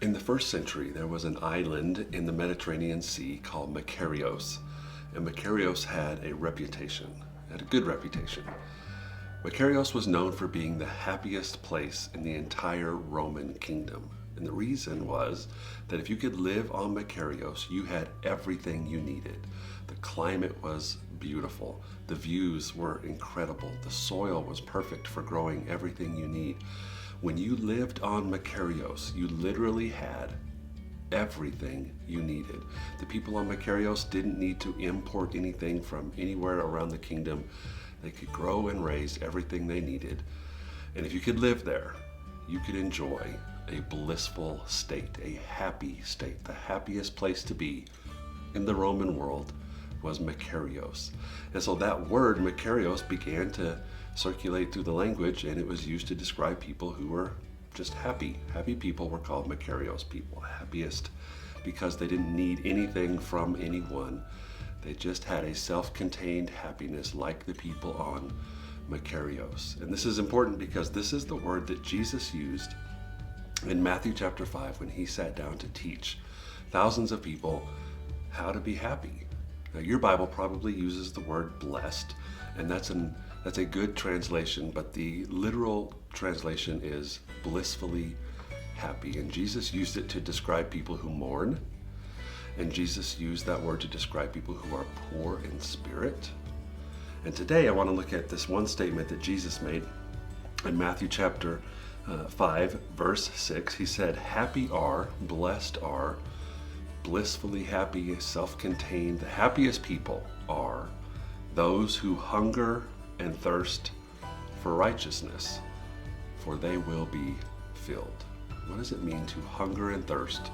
In the first century, there was an island in the Mediterranean Sea called Makarios, and Makarios had a reputation, had a good reputation. Makarios was known for being the happiest place in the entire Roman kingdom. And the reason was that if you could live on Makarios, you had everything you needed. The climate was beautiful. The views were incredible. The soil was perfect for growing everything you need. When you lived on Makarios, you literally had everything you needed. The people on Makarios didn't need to import anything from anywhere around the kingdom. They could grow and raise everything they needed. And if you could live there, you could enjoy a blissful state, a happy state. The happiest place to be in the Roman world was Makarios. And so that word Makarios began to circulate through the language, and it was used to describe people who were just happy. Happy people were called Makarios people, happiest because they didn't need anything from anyone. They just had a self-contained happiness like the people on Makarios. And this is important because this is the word that Jesus used in Matthew chapter 5 when he sat down to teach thousands of people how to be happy. Now, your Bible probably uses the word blessed, and that's a good translation, but the literal translation is blissfully happy. And Jesus used it to describe people who mourn, and Jesus used that word to describe people who are poor in spirit. And today I want to look at this one statement that Jesus made in Matthew chapter 5, verse 6. He said, "Happy are, blessed are, blissfully happy, self-contained, the happiest people are those who hunger and thirst for righteousness, for they will be filled." What does it mean to hunger and thirst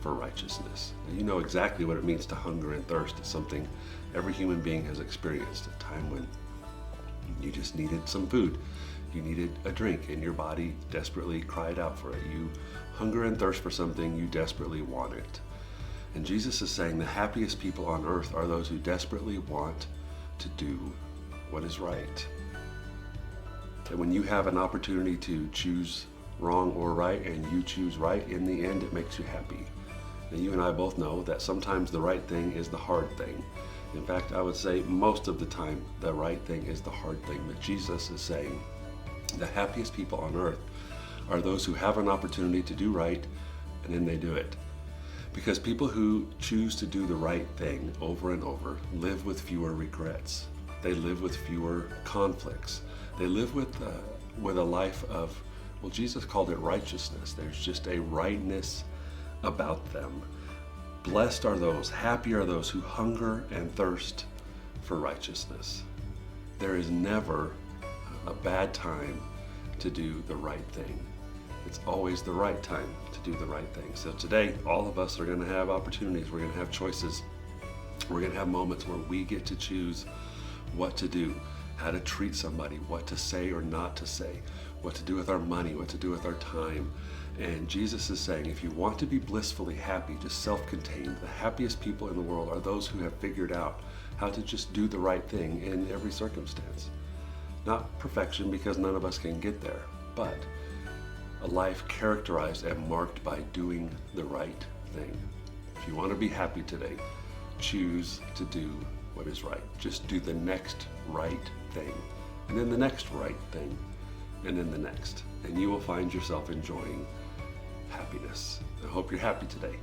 for righteousness? Now, you know exactly what it means to hunger and thirst. It's something every human being has experienced, a time when you just needed some food. You needed a drink, and your body desperately cried out for it. You hunger and thirst for something, you desperately want it. And Jesus is saying the happiest people on earth are those who desperately want to do what is right. And when you have an opportunity to choose wrong or right, and you choose right, in the end it makes you happy. And you and I both know that sometimes the right thing is the hard thing. In fact, I would say most of the time the right thing is the hard thing. But Jesus is saying the happiest people on earth are those who have an opportunity to do right, and then they do it. Because people who choose to do the right thing over and over live with fewer regrets. They live with fewer conflicts. They live with a life of, well, Jesus called it righteousness. There's just a rightness about them. Blessed are those, happy are those who hunger and thirst for righteousness. There is never a bad time to do the right thing. It's always the right time to do the right thing. So today, all of us are going to have opportunities. We're going to have choices. We're going to have moments where we get to choose what to do, how to treat somebody, what to say or not to say, what to do with our money, what to do with our time. And Jesus is saying, if you want to be blissfully happy, just self-contained, the happiest people in the world are those who have figured out how to just do the right thing in every circumstance. Not perfection, because none of us can get there, but a life characterized and marked by doing the right thing. If you want to be happy today, choose to do what is right. Just do the next right thing, and then the next right thing, and then the next. And you will find yourself enjoying happiness. I hope you're happy today.